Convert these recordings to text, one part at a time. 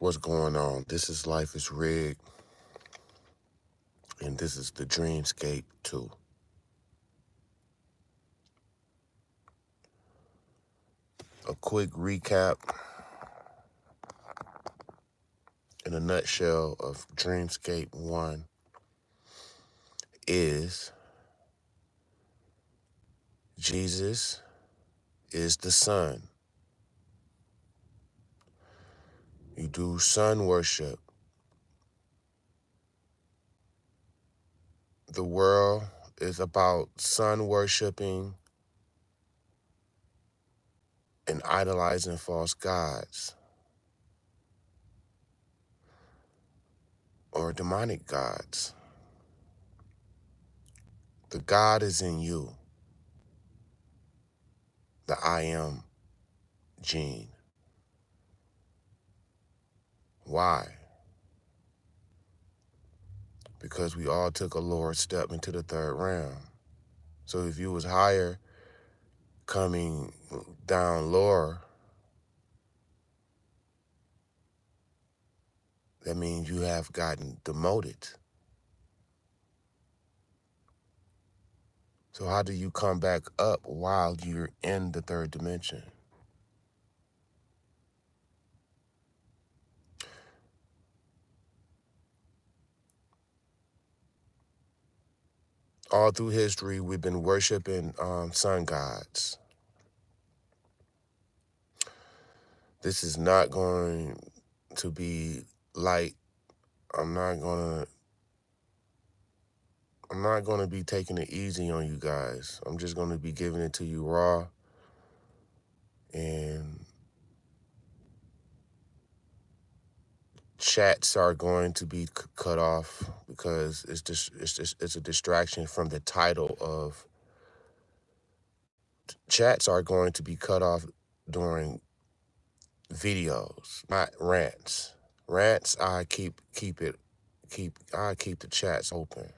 What's going on? This is Life is Rigged, and this is the Dreamscape 2. A quick recap in a nutshell of Dreamscape 1 is Jesus is the sun. You do sun worship. The world is about sun worshiping and idolizing false gods or demonic gods. The God is in you, the I am gene. Why? Because we all took a lower step into the third round. So if you was higher coming down lower, that means you have gotten demoted. So how do you come back up while you're in the third dimension? All through history, we've been worshiping sun gods. This is not going to be light. I'm not gonna be taking it easy on you guys. I'm just gonna be giving it to you raw, and chats are going to be cut off because it's a distraction from the title of chats are going to be cut off during videos, not rants. Rants, I keep the chats open.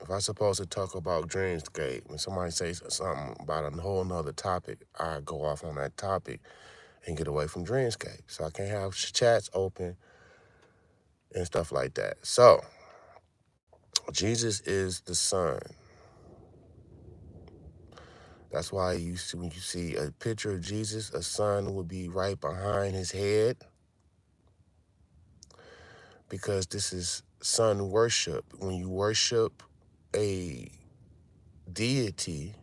If I'm supposed to talk about Dreamscape, when somebody says something about a whole nother topic, I go off on that topic and get away from Dreamscape. So I can't have chats open and stuff like that. So Jesus is the sun. That's why when you see a picture of Jesus, a sun will be right behind his head, because this is sun worship. When you worship a deity,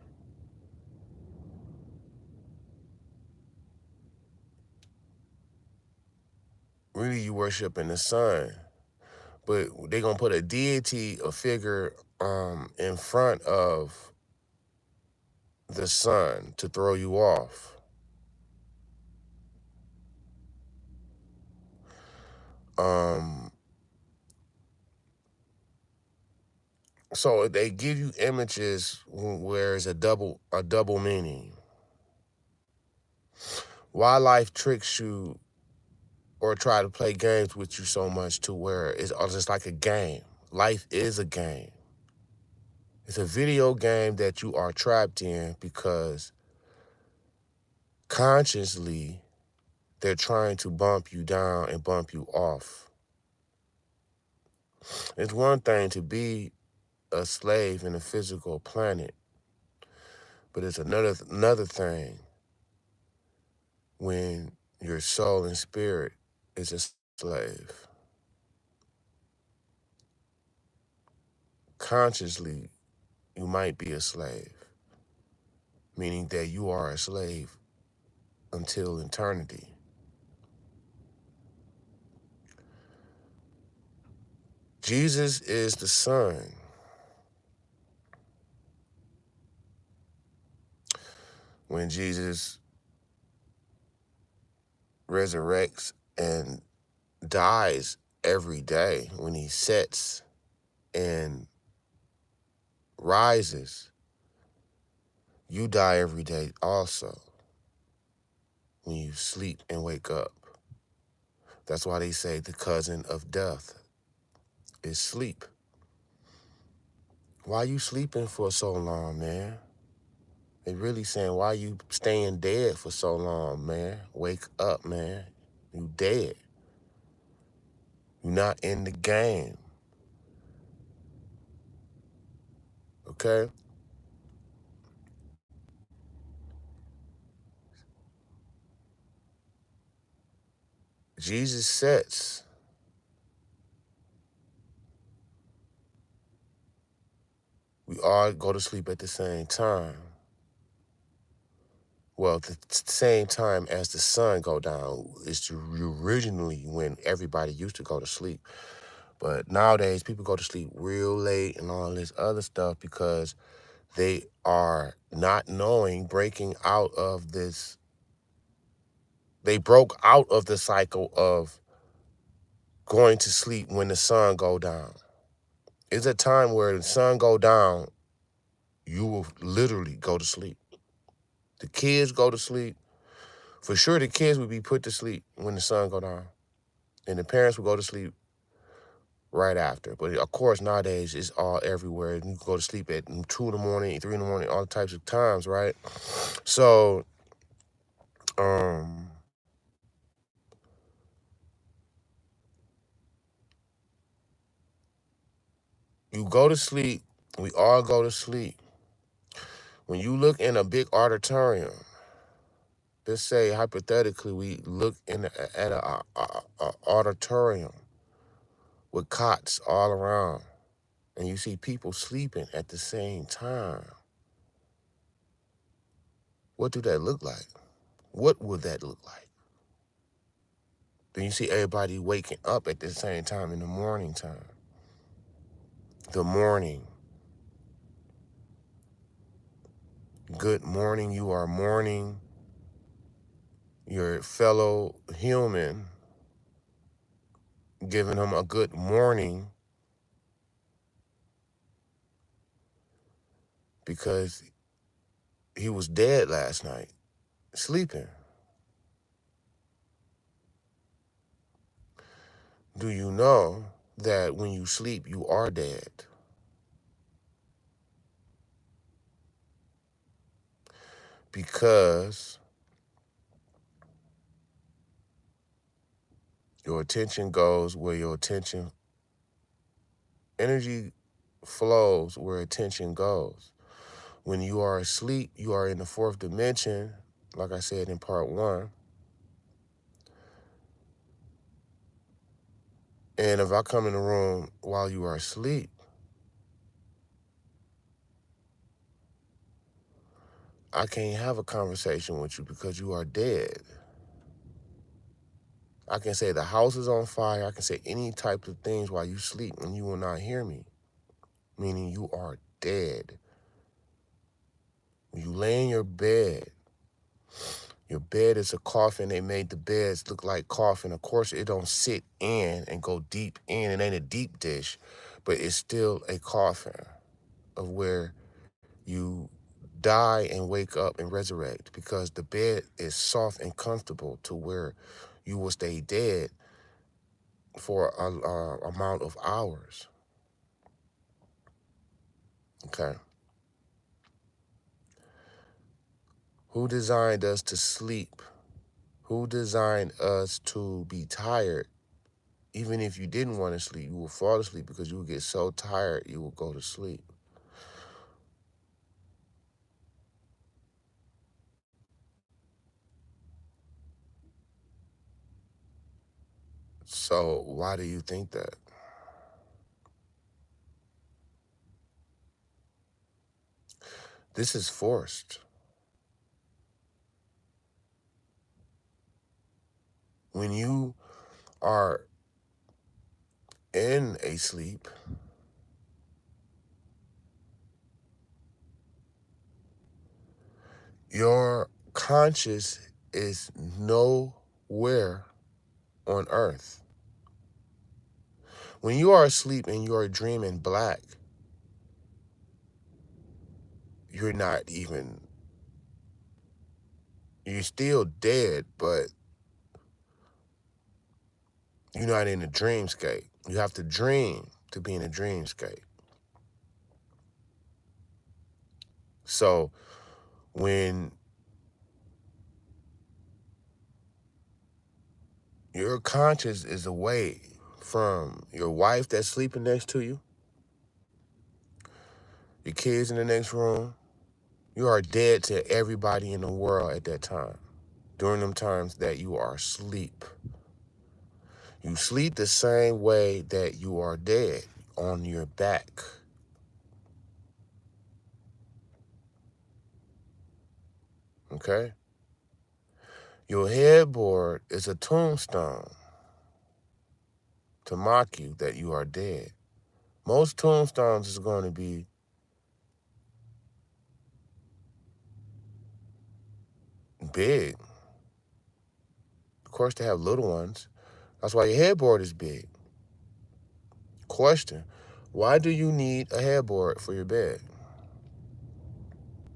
really you worshiping the sun. But they're gonna put a deity, a figure, in front of the sun to throw you off. So they give you images where it's a double meaning. Why life tricks you or try to play games with you so much to where it's just like a game. Life is a game. It's a video game that you are trapped in because consciously they're trying to bump you down and bump you off. It's one thing to be a slave in a physical planet, but it's another thing when your soul and spirit is a slave. Consciously, you might be a slave, meaning that you are a slave until eternity. Jesus is the sun. When Jesus resurrects and dies every day, when he sets and rises, you die every day also when you sleep and wake up. That's why they say the cousin of death is sleep. Why you sleeping for so long, man? They really saying, why you staying dead for so long, man? Wake up, man. You dead. You're not in the game. Okay? Jesus sets. We all go to sleep at the same time. Well, the same time as the sun go down is originally when everybody used to go to sleep. But nowadays, people go to sleep real late and all this other stuff because they are not knowing, breaking out of this. They broke out of the cycle of going to sleep when the sun go down. It's a time where the sun go down, you will literally go to sleep. The kids go to sleep. For sure, the kids would be put to sleep when the sun go down. And the parents will go to sleep right after. But of course, nowadays, it's all everywhere. You can go to sleep at 2 in the morning, 3 in the morning, all types of times, right? So, um, you go to sleep. We all go to sleep. When you look in a big auditorium, let's say hypothetically we look at a auditorium with cots all around, and you see people sleeping at the same time. What do that look like? What would that look like? Then you see everybody waking up at the same time in the morning time. The morning. Good morning. You are mourning your fellow human, giving him a good morning because he was dead last night, sleeping. Do you know that when you sleep, you are dead? Because your attention goes where your attention, energy flows where attention goes. When you are asleep, you are in the fourth dimension, like I said in part one. And if I come in the room while you are asleep, I can't have a conversation with you because you are dead. I can say the house is on fire. I can say any type of things while you sleep and you will not hear me, meaning you are dead. When you lay in your bed is a coffin. They made the beds look like coffin. Of course, it don't sit in and go deep in. It ain't a deep dish, but it's still a coffin of where you die and wake up and resurrect because the bed is soft and comfortable to where you will stay dead for a amount of hours. Okay. Who designed us to sleep? Who designed us to be tired? Even if you didn't want to sleep, you will fall asleep because you will get so tired you will go to sleep. So why do you think that? This is forced. When you are in a sleep, your conscious is nowhere on earth. When you are asleep and you are dreaming black, you're not even, you're still dead, but you're not in a dreamscape. You have to dream to be in a dreamscape. So when Your conscious is away from your wife that's sleeping next to you, your kids in the next room. You are dead to everybody in the world at that time, during them times that you are asleep. You sleep the same way that you are dead, on your back. Okay? Your headboard is a tombstone to mock you that you are dead. Most tombstones is going to be big. Of course, they have little ones. That's why your headboard is big. Question: why do you need a headboard for your bed?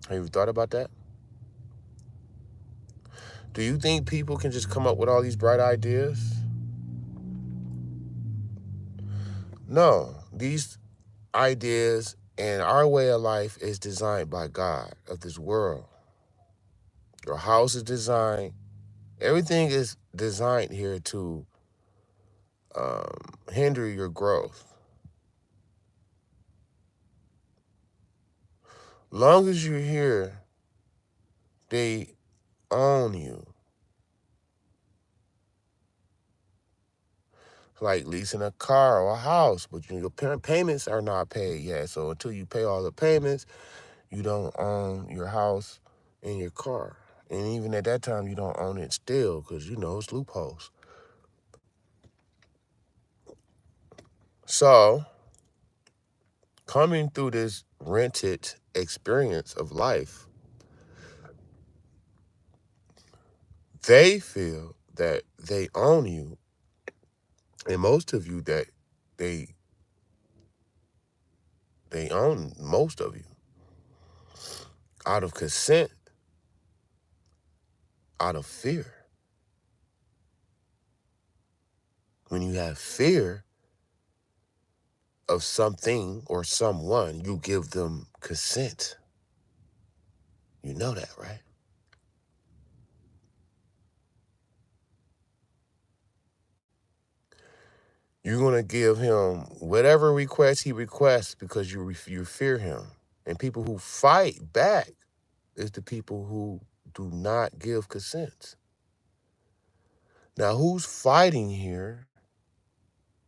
Have you thought about that? Do you think people can just come up with all these bright ideas? No. These ideas and our way of life is designed by God of this world. Your house is designed. Everything is designed here to hinder your growth. Long as you're here, they own you. Like leasing a car or a house, but your parent payments are not paid yet. So until you pay all the payments, you don't own your house and your car. And even at that time, you don't own it still because, it's loopholes. So coming through this rented experience of life, they feel that they own you, and most of you that they own most of you out of consent, out of fear. When you have fear of something or someone, you give them consent. You know that, right? You're going to give him whatever request he requests because you fear him. And people who fight back is the people who do not give consent. Now, who's fighting here?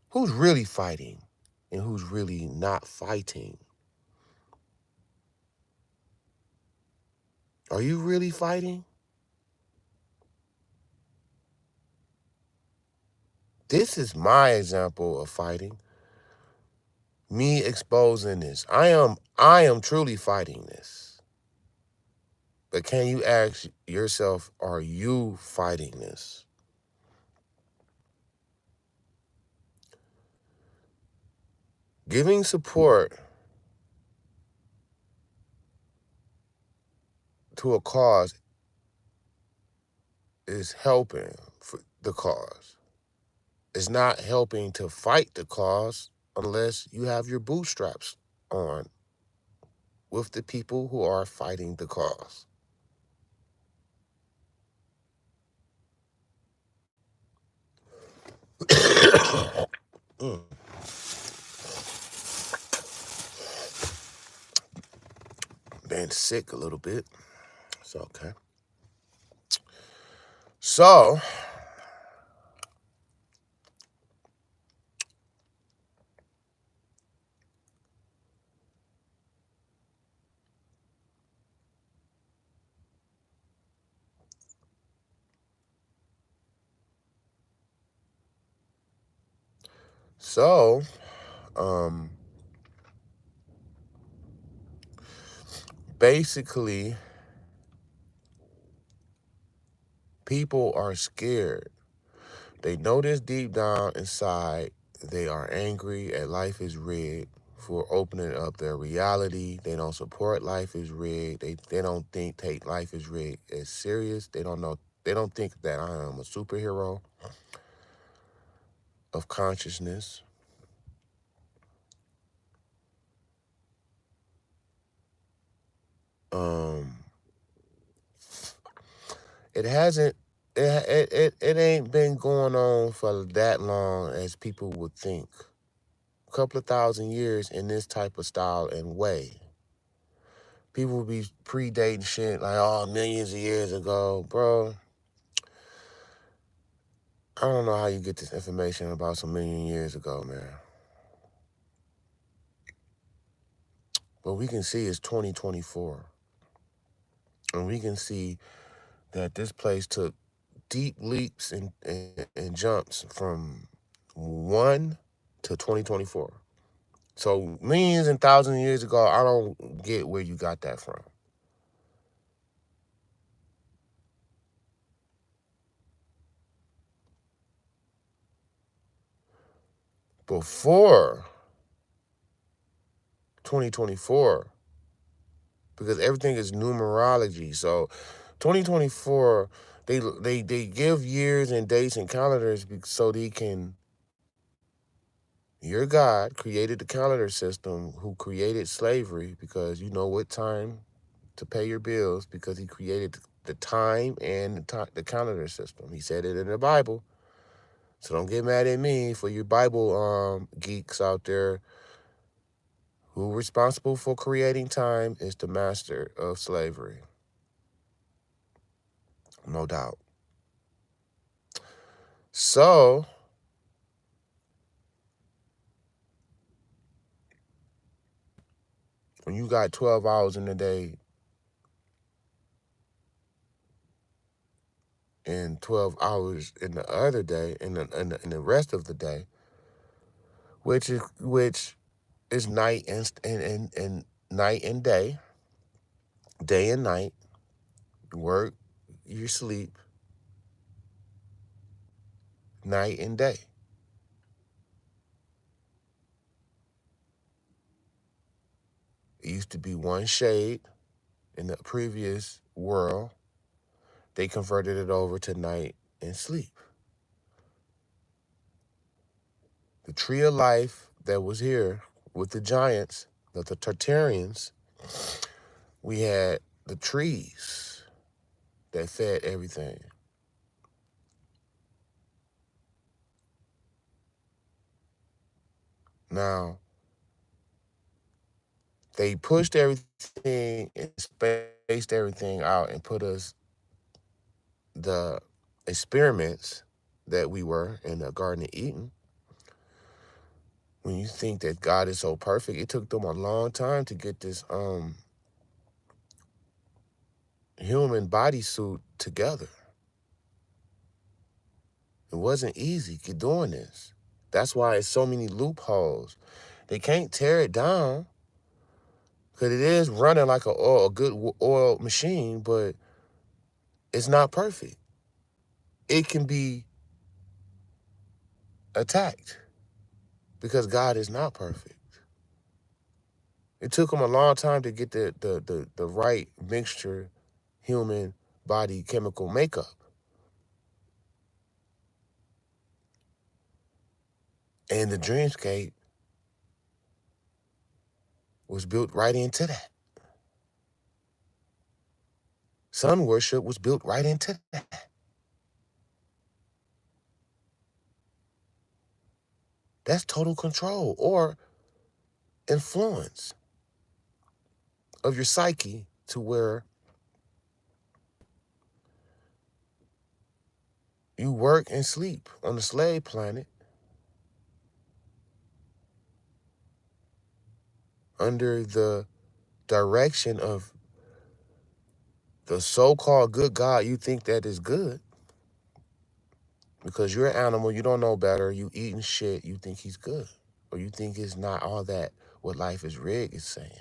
Who's really fighting and who's really not fighting? Are you really fighting? This is my example of fighting. Me exposing this. I am truly fighting this. But can you ask yourself, are you fighting this? Giving support to a cause is helping for the cause. It's not helping to fight the cause unless you have your bootstraps on with the people who are fighting the cause. Mm. Been sick a little bit. It's okay. So, so, basically, people are scared. They know this deep down inside. They are angry at life is rigged for opening up their reality. They don't support life is rigged. They don't take life is rigged as serious. They don't know. They don't think that I am a superhero of consciousness. Um, it hasn't. it ain't been going on for that long as people would think. A couple of thousand years in this type of style and way. People will be predating shit like, oh, millions of years ago. Bro, I don't know how you get this information about some million years ago, man. But we can see it's 2024. And we can see that this place took deep leaps and jumps from 1 to 2024. So millions and thousands of years ago, I don't get where you got that from. Before 2024, because everything is numerology. So 2024, they give years and dates and calendars so they can. Your God created the calendar system, who created slavery, because you know what time to pay your bills, because he created the time and the calendar system. He said it in the Bible. So don't get mad at me for you Bible geeks out there. Who responsible for creating time is the master of slavery. No doubt. So when you got 12 hours in the day and 12 hours in the other day, in the rest of the day, which is night and night and day and night, work, you sleep, night and day. It used to be one shade in the previous world. They converted it over to night and sleep. The tree of life that was here with the giants, the Tartarians, we had the trees that fed everything. Now, they pushed everything and spaced everything out and put us the experiments that we were in the Garden of Eden. When you think that God is so perfect, it took them a long time to get this human bodysuit together. It wasn't easy doing this. That's why it's so many loopholes. They can't tear it down because it is running like a good oil machine, but it's not perfect. It can be attacked because God is not perfect. It took them a long time to get the right mixture, human body chemical makeup. And the Dreamscape was built right into that. Sun worship was built right into that. That's total control or influence of your psyche to where you work and sleep on the slave planet under the direction of the so-called good God you think that is good. Because you're an animal, you don't know better, you eating shit, you think he's good. Or you think it's not all that what life is rigged is saying.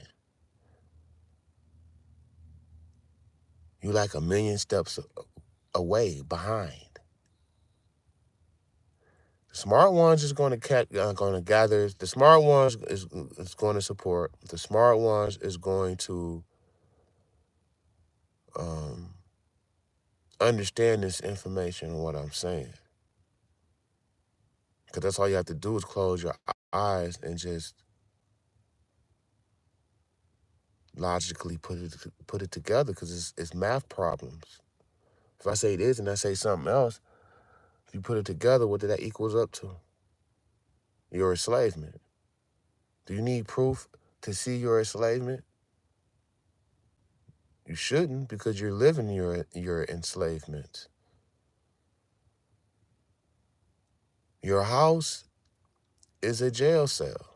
You like a million steps away, behind. The smart ones is going to gather. The smart ones is going to support. The smart ones is going to um, understand this information and what I'm saying. Because that's all you have to do is close your eyes and just logically put it together. Because it's math problems. If I say this and I say something else, if you put it together, what did that equals up to? Your enslavement. Do you need proof to see your enslavement? You shouldn't, because you're living your enslavement. Your house is a jail cell.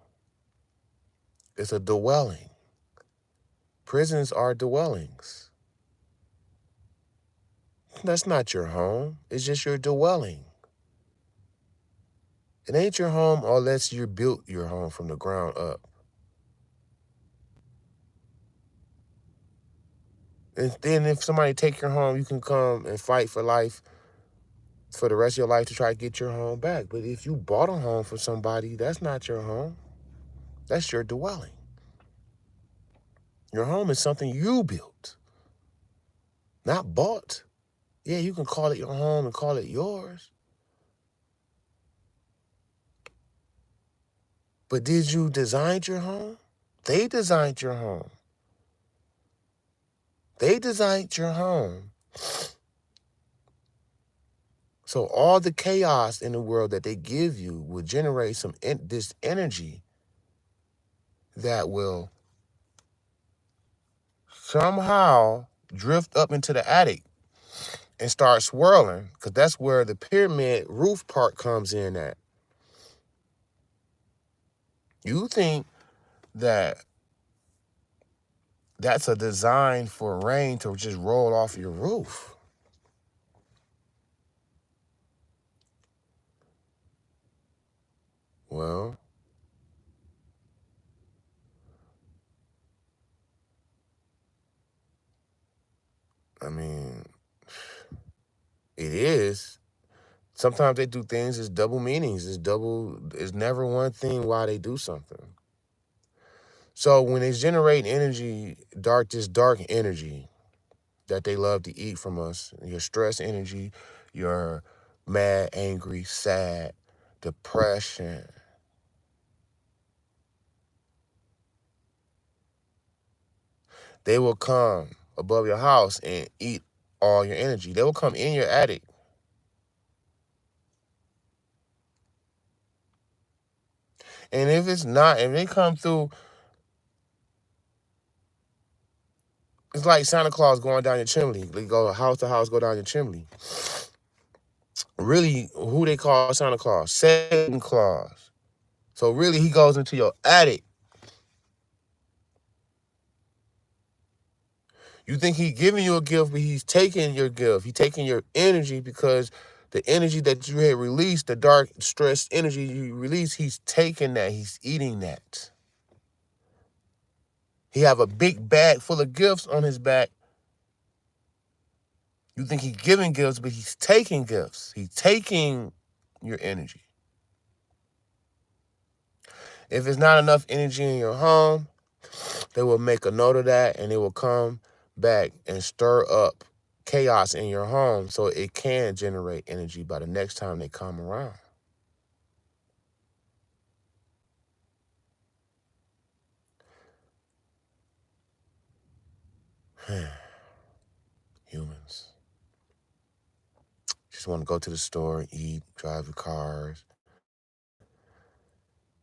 It's a dwelling. Prisons are dwellings. That's not your home. It's just your dwelling. It ain't your home unless you built your home from the ground up. And then if somebody take your home, you can come and fight for life, for the rest of your life, to try to get your home back. But if you bought a home for somebody, that's not your home. That's your dwelling. Your home is something you built, not bought. Yeah, you can call it your home and call it yours. But did you design your home? They designed your home. They designed your home. So all the chaos in the world that they give you will generate this energy that will somehow drift up into the attic and start swirling, because that's where the pyramid roof part comes in at. You think that that's a design for rain to just roll off your roof. Well, I mean, it is. Sometimes they do things as double meanings. It's never one thing why they do something. So when they generate energy, this dark energy that they love to eat from us, your stress energy, your mad, angry, sad, depression, they will come above your house and eat all your energy. They will come in your attic. And if they come through, it's like Santa Claus going down your chimney. They go house to house, go down your chimney. Really, who they call Santa Claus? Satan Claus. So really, he goes into your attic. You think he's giving you a gift, but he's taking your gift. He's taking your energy, because the energy that you had released, the dark, stress energy you released, he's taking that. He's eating that. He have a big bag full of gifts on his back. You think he's giving gifts, but he's taking gifts. He's taking your energy. If it's not enough energy in your home, they will make a note of that, and they will come back and stir up chaos in your home so it can generate energy by the next time they come around. Humans just want to go to the store, eat, drive your cars,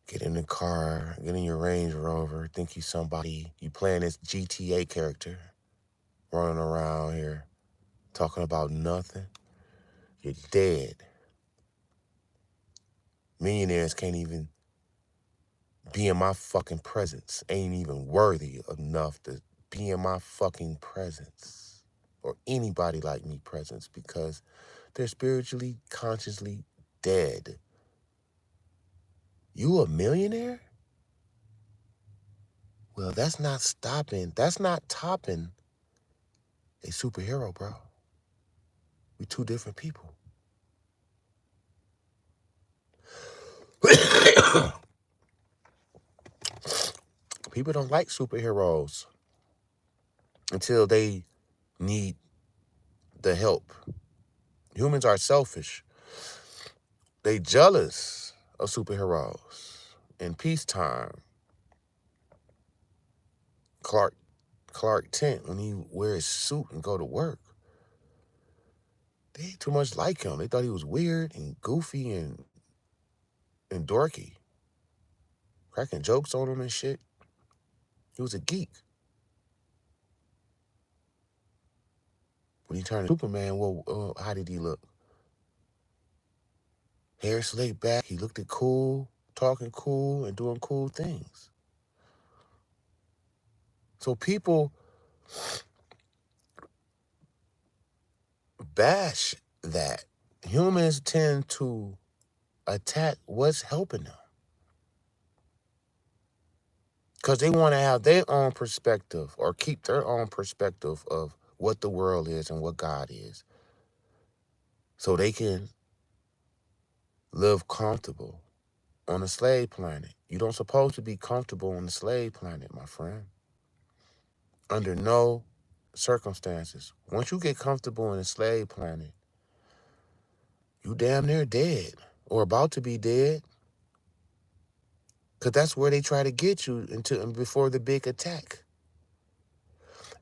get in the car, get in your Range Rover, think you somebody. You playing this GTA character, running around here, talking about nothing. You're dead. Millionaires can't even be in my fucking presence. Ain't even worthy enough to be in my fucking presence, or anybody like me presence, because they're spiritually, consciously dead. You a millionaire? Well, that's not topping a superhero, bro. We two different people. People don't like superheroes until they need the help. Humans are selfish. They jealous of superheroes. In peacetime, Clark Kent, when he wears his suit and go to work, They ain't too much like him. They thought he was weird and goofy and dorky, cracking jokes on him and shit. He was a geek. When he turned Superman, well, how did he look? Hair slicked back. He looked cool, talking cool, and doing cool things. So people bash that. Humans tend to attack what's helping them because they want to have their own perspective or keep their own perspective of what the world is and what God is, so they can live comfortable on a slave planet. You don't supposed to be comfortable on the slave planet, my friend. Under no circumstances. Once you get comfortable in a slave planet, you damn near dead or about to be dead. Because that's where they try to get you into before the big attack.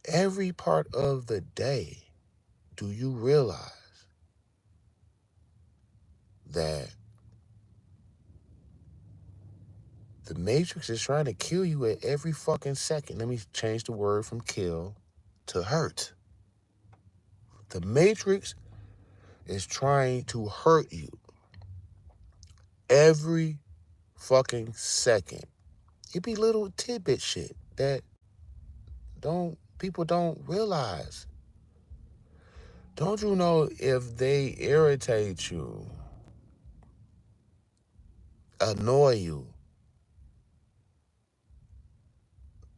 Every part of the day, do you realize that the Matrix is trying to kill you at every fucking second? Let me change the word from kill to hurt. The Matrix is trying to hurt you every fucking second. It be little tidbit shit that people don't realize. Don't you know if they irritate you, annoy you,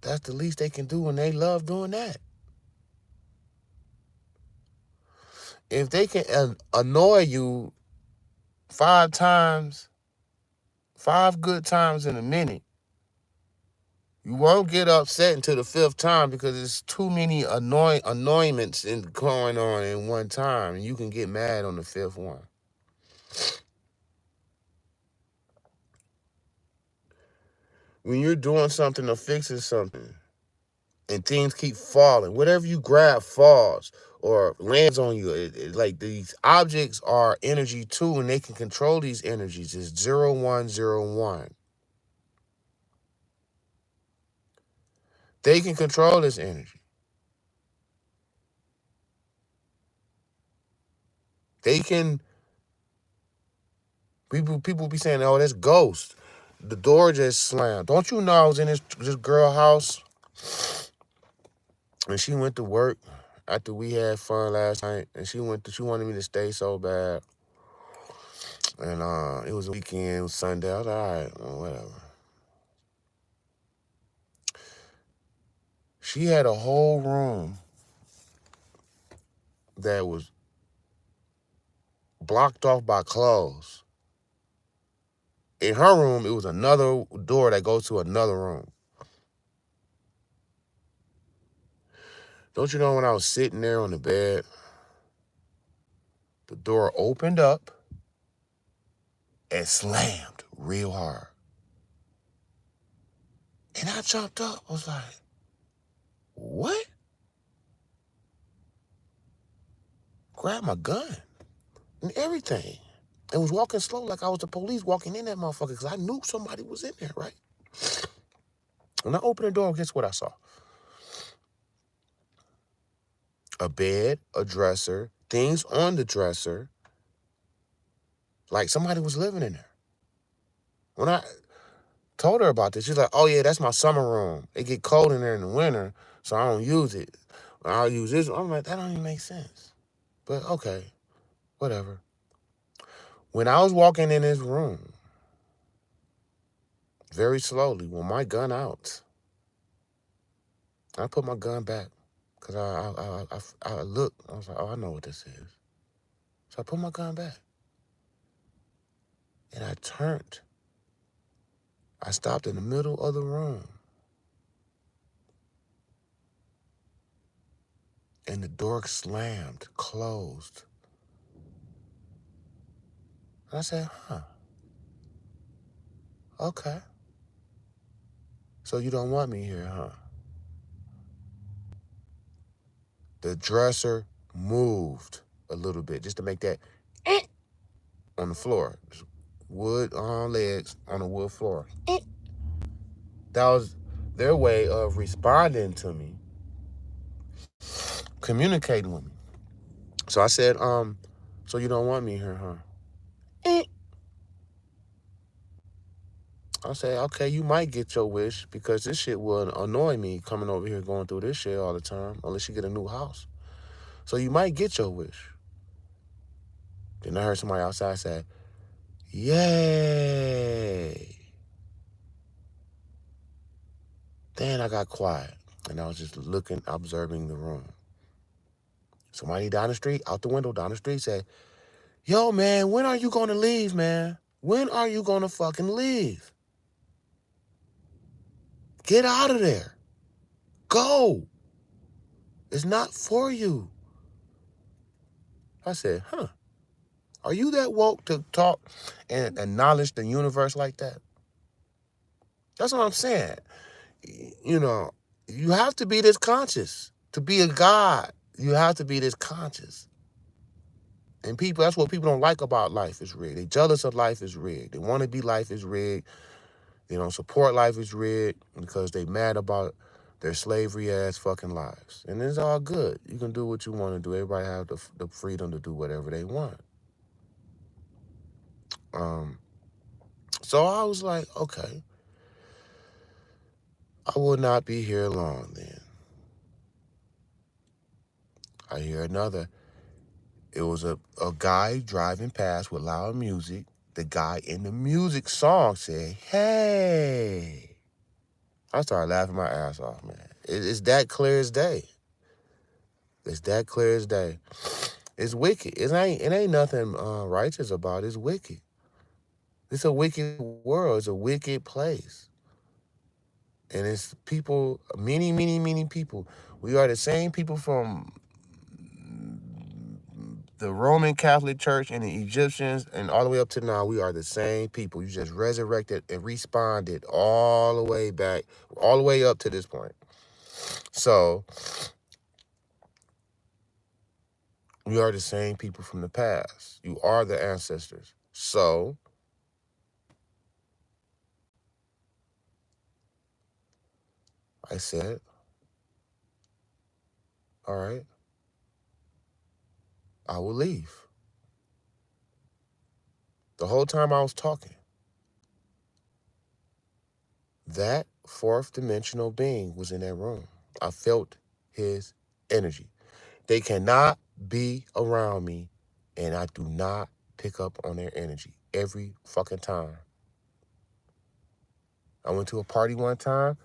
that's the least they can do, and they love doing that. If they can annoy you 5 times, 5 good times in a minute, you won't get upset until the 5th time because there's too many annoyments going on in one time, and you can get mad on the 5th one. When you're doing something or fixing something, and things keep falling, whatever you grab falls or lands on you. Like these objects are energy too, and they can control these energies. It's 0101. They can control this energy. They can. People be saying, "Oh, that's ghost." The door just slammed. Don't you know I was in this girl house, and she went to work after we had fun last night, and she wanted me to stay so bad, and it was a weekend, it was Sunday. I was like, all right, well, whatever. She had a whole room that was blocked off by clothes. In her room, it was another door that goes to another room. Don't you know when I was sitting there on the bed, the door opened up and slammed real hard. And I jumped up. I was like, what? Grabbed my gun and everything. And was walking slow like I was the police walking in that motherfucker because I knew somebody was in there, right? When I opened the door, guess what I saw? A bed, a dresser, things on the dresser, like somebody was living in there. When I told her about this, she's like, oh yeah, that's my summer room. It get cold in there in the winter, so I don't use it. I'll use this. I'm like, that don't even make sense. But okay, whatever. When I was walking in this room, very slowly, with my gun out, I put my gun back because I looked. I was like, oh, I know what this is. So I put my gun back. And I turned. I stopped in the middle of the room. And the door slammed, closed. And I said, huh, okay. So you don't want me here, huh? The dresser moved. a little bit, just to make that on the floor. Just wood legs on the wood floor. That was their way of responding to me, communicating with me. So I said, so you don't want me here, huh? I said, okay, you might get your wish because this shit will annoy me coming over here going through this shit all the time unless you get a new house. So you might get your wish. Then I heard somebody outside say, yay. Then I got quiet and I was just looking, observing the room. Somebody down the street, out the window down the street said, yo, man, when are you going to leave, man? When are you going to fucking leave? Get out of there. Go. It's not for you. I said, huh. Are you that woke to talk and acknowledge the universe like that? That's what I'm saying. You know, you have to be this conscious. To be a God, you have to be this conscious. And people, that's what people don't like about life is rigged. They jealous of life is rigged. They want to be life is rigged. They don't support life is rigged because they mad about their slavery ass fucking lives. And it's all good. You can do what you want to do. Everybody have the freedom to do whatever they want. So I was like, okay, I will not be here long then. I hear another. It was a guy driving past with loud music. The guy in the music song said, hey. I started laughing my ass off, man. It's that clear as day. It's that clear as day. It's wicked. It ain't nothing righteous about it. It's wicked. It's a wicked world. It's a wicked place. And it's people, many, many, many people. We are the same people from the Roman Catholic Church and the Egyptians and all the way up to now. We are the same people. You just resurrected and responded all the way back, all the way up to this point. So we are the same people from the past. You are the ancestors. So I said, all right, I will leave. The whole time I was talking, that fourth dimensional being was in that room. I felt his energy. They cannot be around me, and I do not pick up on their energy every fucking time. I went to a party one time.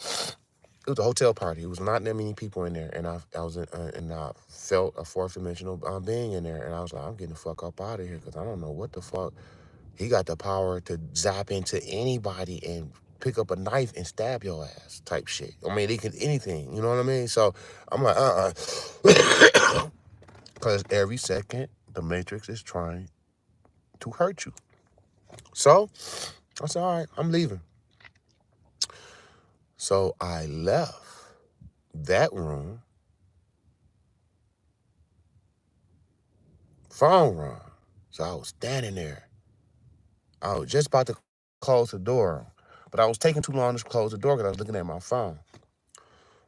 It was a hotel party. It was not that many people in there, and I was and I felt a fourth dimensional being in there, and I was like, I'm getting the fuck up out of here because I don't know what the fuck. He got the power to zap into anybody and pick up a knife and stab your ass type shit. I mean, they can anything, you know what I mean? So I'm like, because every second the Matrix is trying to hurt you. So I said, all right, I'm leaving. So I left that room. Phone rang. So I was standing there. I was just about to close the door, but I was taking too long to close the door because I was looking at my phone.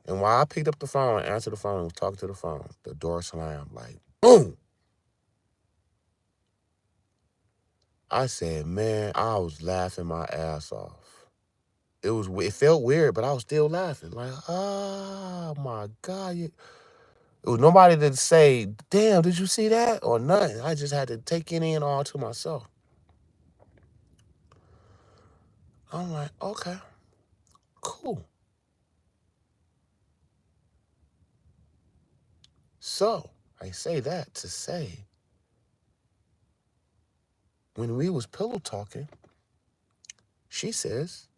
And while I picked up the phone and answered the phone and was talking to the phone, the door slammed like, boom. I said, man, I was laughing my ass off. It felt weird, but I was still laughing. Like, oh my God. It was nobody to say, damn, did you see that? Or nothing. I just had to take it in all to myself. I'm like, okay, cool. So I say that to say, when we was pillow talking, she says,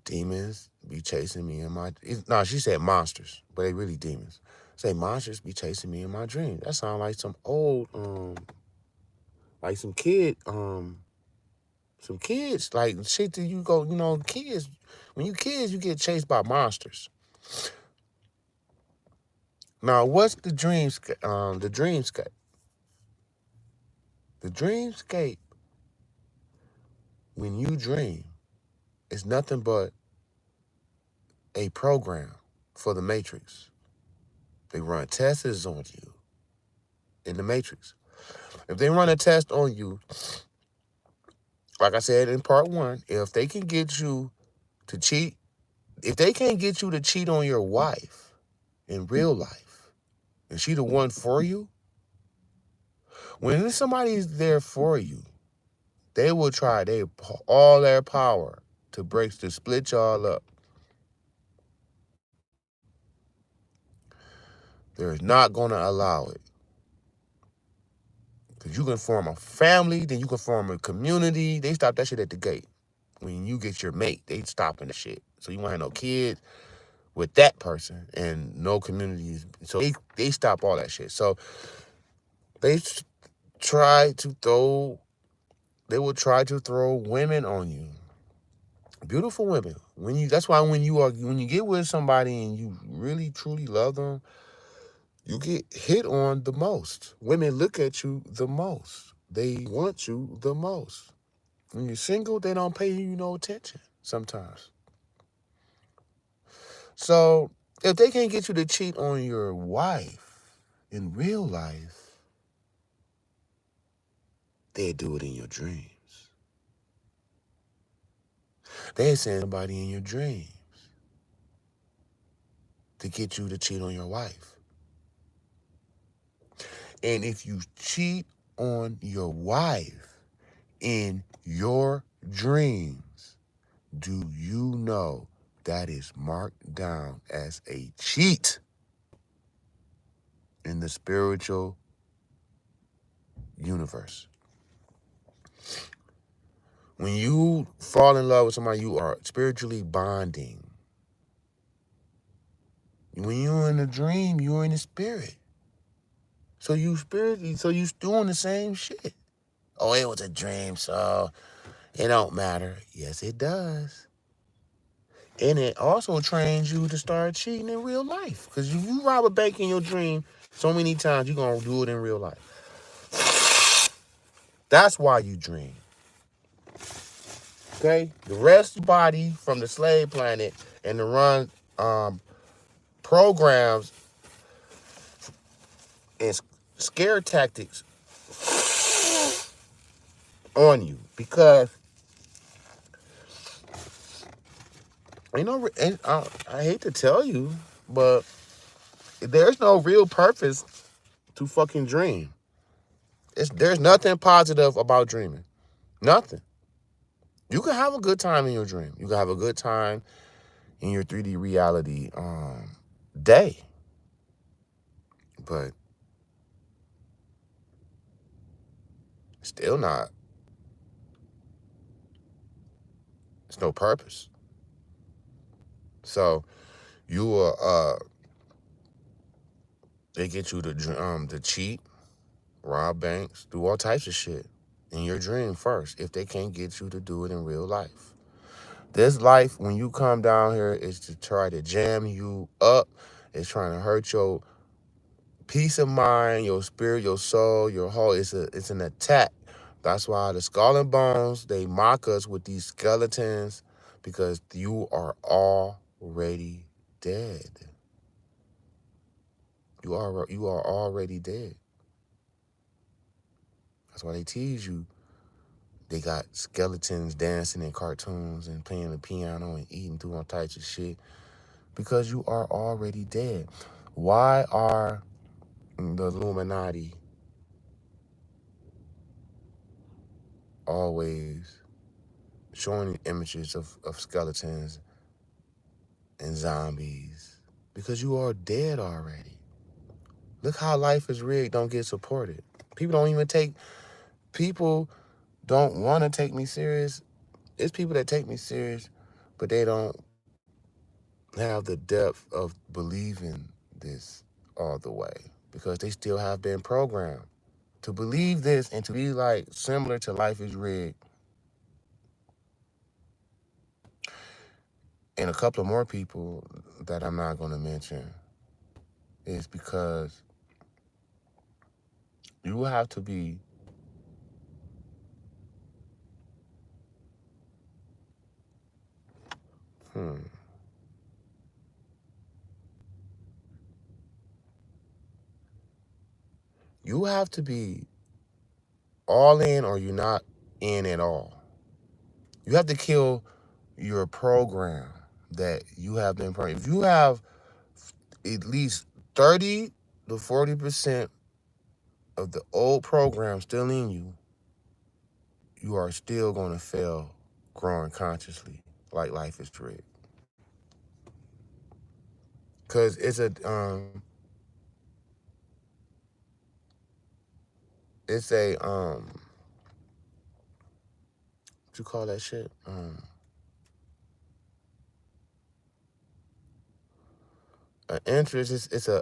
demons be chasing me in my... No, she said monsters, but they really demons. Say monsters be chasing me in my dreams. That sounds like some old, like some kids, like shit that you go, kids, when you kids, you get chased by monsters. Now, what's the dreamscape? The dreamscape. The dreamscape, when you dream, is nothing but a program for the Matrix. They run tests on you in the Matrix. If they run a test on you, like I said in part one, if they can get you to cheat, if they can't get you to cheat on your wife in real life, and she the one for you, when somebody's there for you, they will try all their power to split y'all up. They're not gonna allow it. Because you can form a family, then you can form a community. They stop that shit at the gate. When you get your mate, they stopping the shit. So you won't have no kids with that person and no communities. So they stop all that shit. So they try to throw, they will try to throw women on you. Beautiful women. That's why when you get with somebody and you really truly love them, you get hit on the most. Women look at you the most. They want you the most. When you're single, they don't pay you no attention sometimes. So if they can't get you to cheat on your wife in real life, they do it in your dreams. They send somebody in your dreams to get you to cheat on your wife. And if you cheat on your wife in your dreams, do you know that is marked down as a cheat in the spiritual universe? When you fall in love with somebody, you are spiritually bonding. When you're in a dream, you're in the spirit. So you doing the same shit. Oh, it was a dream, so it don't matter. Yes, it does. And it also trains you to start cheating in real life. Because if you rob a bank in your dream so many times, you're going to do it in real life. That's why you dream. Okay? The rest of the body from the slave planet and to run programs and scare tactics on you. Because, I hate to tell you, but there's no real purpose to fucking dream. There's nothing positive about dreaming. Nothing. You can have a good time in your dream. You can have a good time in your 3D reality day. But still not. It's no purpose. So you they get you to cheat, rob banks, do all types of shit in your dream first if they can't get you to do it in real life. This life, when you come down here, is to try to jam you up. It's trying to hurt your peace of mind, your spirit, your soul, your whole. It's an attack. That's why the skull and bones, they mock us with these skeletons because you are already dead. You are already dead. That's why they tease you. They got skeletons dancing in cartoons and playing the piano and eating through all types of shit because you are already dead. Why are the Illuminati always showing images of skeletons and zombies? Because you are dead already. Look how life is rigged, don't get supported. People don't want to take me serious. It's people that take me serious, but they don't have the depth of believing this all the way because they still have been programmed to believe this and to be like similar to life is rigged. And a couple of more people that I'm not going to mention is because you have to be you have to be all in or you're not in at all. You have to kill your program that you have been programmed. If you have at least 30 to 40% of the old program still in you, you are still going to fail growing consciously like life is rigged. Because it's a what you call that shit? An interest. It's a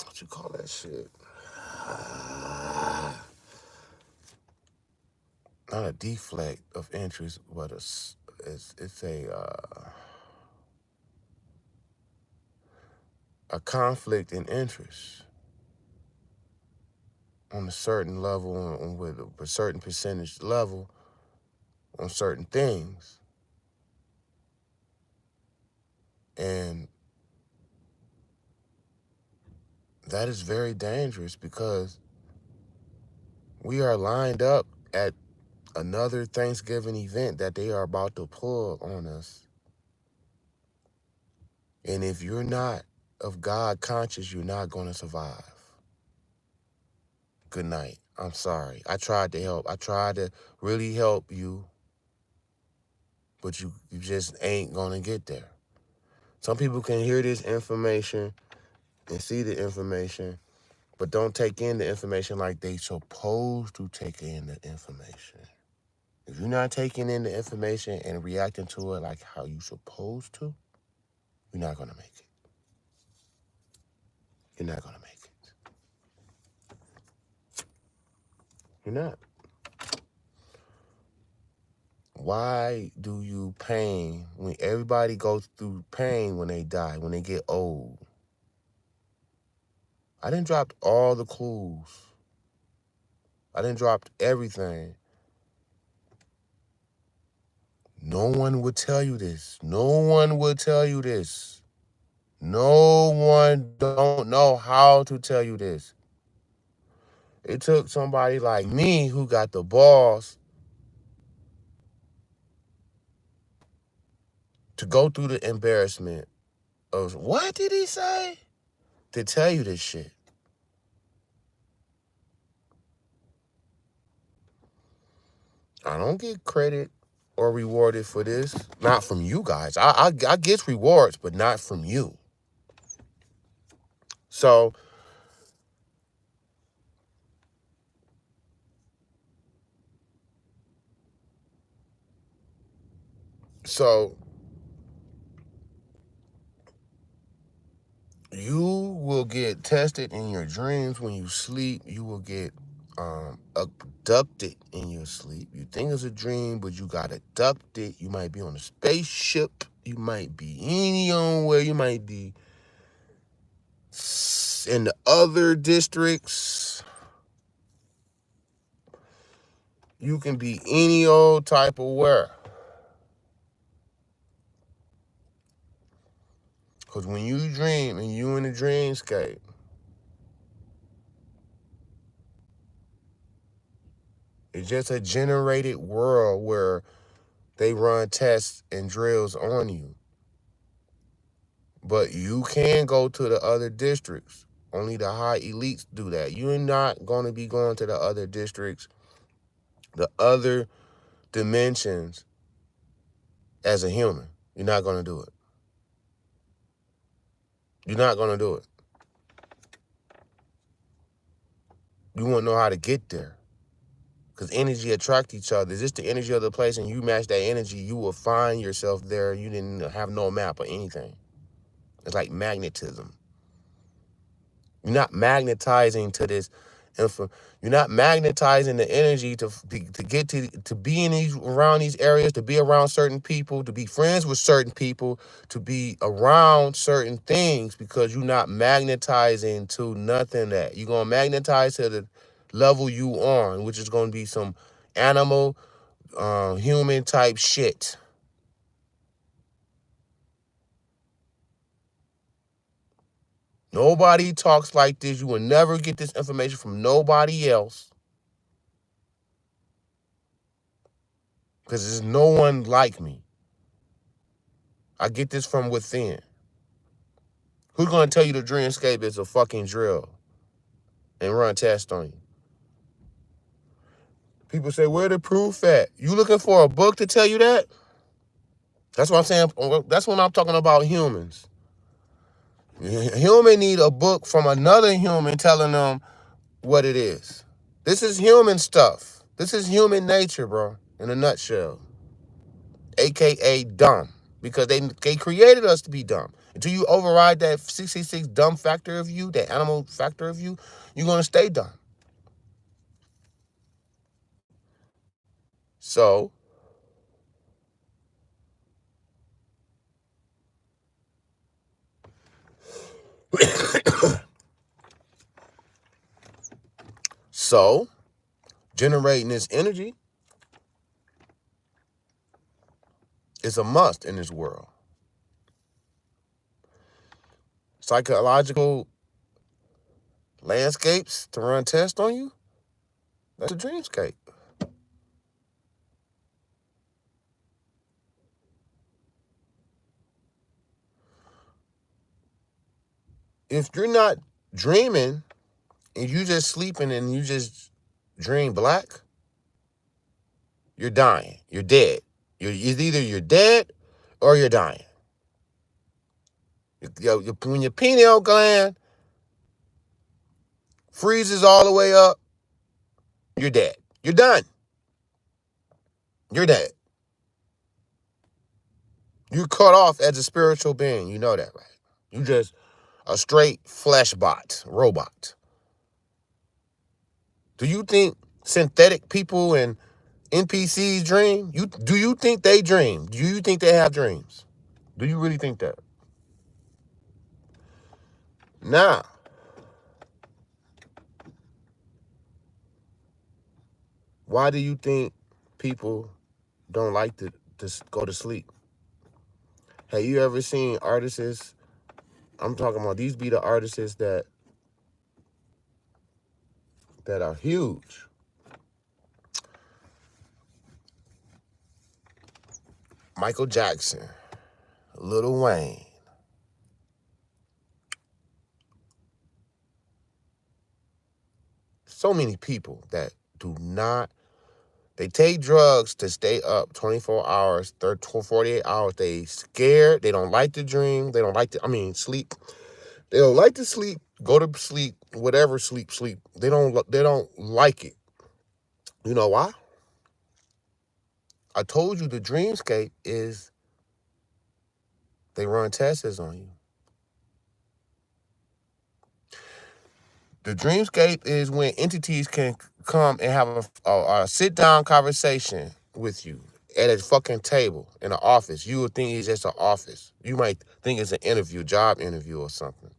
what you call that shit? Not a deflect of interest, but it's a conflict in interest on a certain level, with a certain percentage level on certain things, and that is very dangerous because we are lined up at another Thanksgiving event that they are about to pull on us. And if you're not of God conscious, you're not going to survive. Good night. I'm sorry. I tried to help. I tried to really help you, but you just ain't going to get there. Some people can hear this information and see the information, but don't take in the information like they supposed to take in the information. If you're not taking in the information and reacting to it like how you supposed to, you're not going to make it. You're not going to make it. You're not. Why do you pain when everybody goes through pain when they die, when they get old? I done dropped all the clues. I done dropped everything. No one would tell you this. No one would tell you this. No one don't know how to tell you this. It took somebody like me who got the balls to go through the embarrassment of, what did he say? To tell you this shit. I don't get credit or rewarded for this. Not from you guys. I get rewards, but not from you. So you will get tested in your dreams when you sleep. You will get abducted in your sleep. You think it's a dream, but you got abducted. You might be on a spaceship. You might be anywhere. You might be in the other districts. You can be any old type of where. Because when you dream and you in a dreamscape, it's just a generated world where they run tests and drills on you. But you can go to the other districts. Only the high elites do that. You're not going to be going to the other districts, the other dimensions as a human. You're not going to do it. You're not going to do it. You won't know how to get there. Because energy attract each other. Is this the energy of the place and you match that energy, you will find yourself there. You didn't have no map or anything. It's like magnetism. You're not magnetizing to this If you're not magnetizing the energy to get to be in these around these areas, to be around certain people, to be friends with certain people, to be around certain things, because you're not magnetizing to nothing that you're gonna magnetize to the level you on, which is gonna be some animal, human type shit. Nobody talks like this. You will never get this information from nobody else, because there's no one like me. I get this from within. Who's gonna tell you the dreamscape is a fucking drill and run tests on you? People say, where the proof at? You looking for a book to tell you that? That's what I'm saying. That's when I'm talking about humans. A human need a book from another human telling them what it is. This is human stuff. This is human nature, bro, in a nutshell. AKA dumb. Because they created us to be dumb. Until you override that 66 dumb factor of you, that animal factor of you, you're gonna stay dumb. So So, generating this energy is a must in this world. Psychological landscapes to run tests on you, that's a dreamscape. If you're not dreaming and you just sleeping and you just dream black, you're dying. You're dead. Either you're dead or you're dying. When your pineal gland freezes all the way up, you're dead. You're done. You're dead. You're cut off as a spiritual being. You know that, right? You just a straight flesh bot, robot. Do you think synthetic people and NPCs dream? Do you think they dream? Do you think they have dreams? Do you really think that? Now, why do you think people don't like to go to sleep? Have you ever seen artists? I'm talking about these be the artists that are huge. Michael Jackson, Lil Wayne. So many people that do not, they take drugs to stay up 24 hours, 48 hours. They scared. They don't like to dream. They don't like to, sleep. They don't like to sleep, go to sleep, whatever, sleep. They don't like it. You know why? I told you the dreamscape is they run tests on you. The dreamscape is when entities can come and have a sit-down conversation with you at a fucking table in an office. You would think it's just an office. You might think it's an interview, job interview or something.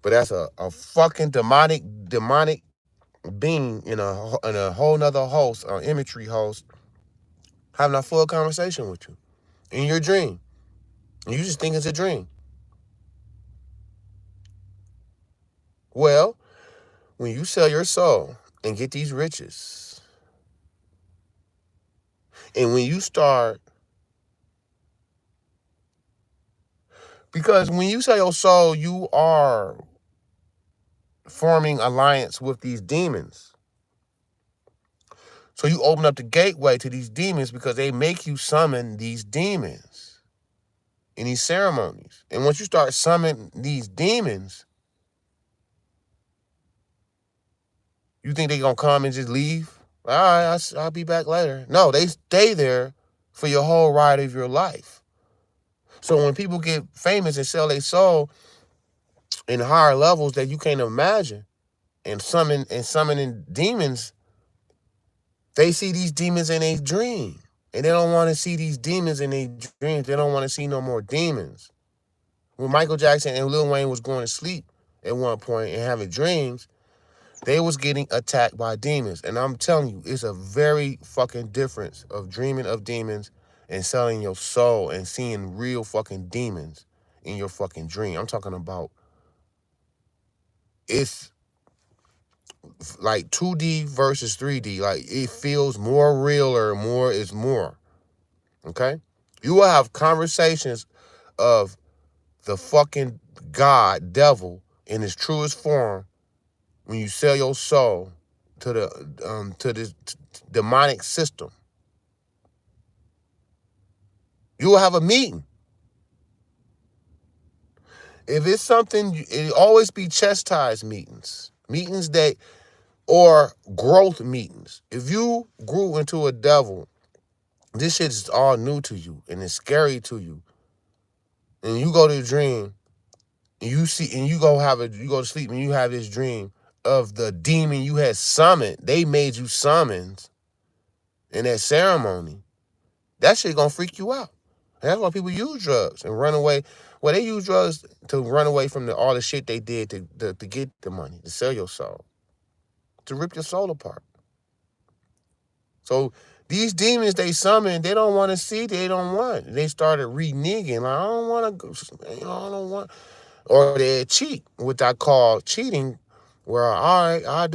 But that's a fucking demonic being in a whole nother host, or imagery host, having a full conversation with you in your dream. And you just think it's a dream. Well, when you sell your soul and get these riches, and when you start, because when you sell your soul, you are forming alliance with these demons. So you open up the gateway to these demons because they make you summon these demons in these ceremonies. And once you start summoning these demons, you think they're going to come and just leave? All right, I'll be back later. No, they stay there for your whole ride of your life. So when people get famous and sell their soul in higher levels that you can't imagine, and summoning demons, they see these demons in a dream. And they don't want to see these demons in their dreams. They don't want to see no more demons. When Michael Jackson and Lil Wayne was going to sleep at one point and having dreams, they was getting attacked by demons. And I'm telling you, it's a very fucking difference of dreaming of demons and selling your soul and seeing real fucking demons in your fucking dream. I'm talking about, it's like 2D versus 3D. Like, it feels more real, or more is more. Okay? You will have conversations of the fucking God, devil, in his truest form when you sell your soul to this demonic system. You will have a meeting. If it's something, it always be chastised meetings. Meetings that, or growth meetings. If you grew into a devil, this shit is all new to you and it's scary to you. And you go to a dream and you go to sleep and you have this dream of the demon you had summoned. They made you summons in that ceremony. That shit gonna freak you out. And that's why people use drugs and run away. Well, they use drugs to run away from all the shit they did to get the money, to sell your soul, to rip your soul apart. So these demons they summon, they don't want to see, they don't want. They started reneging. Like, I don't want to go, I don't want. Or they cheat, which I call cheating, where, all right, I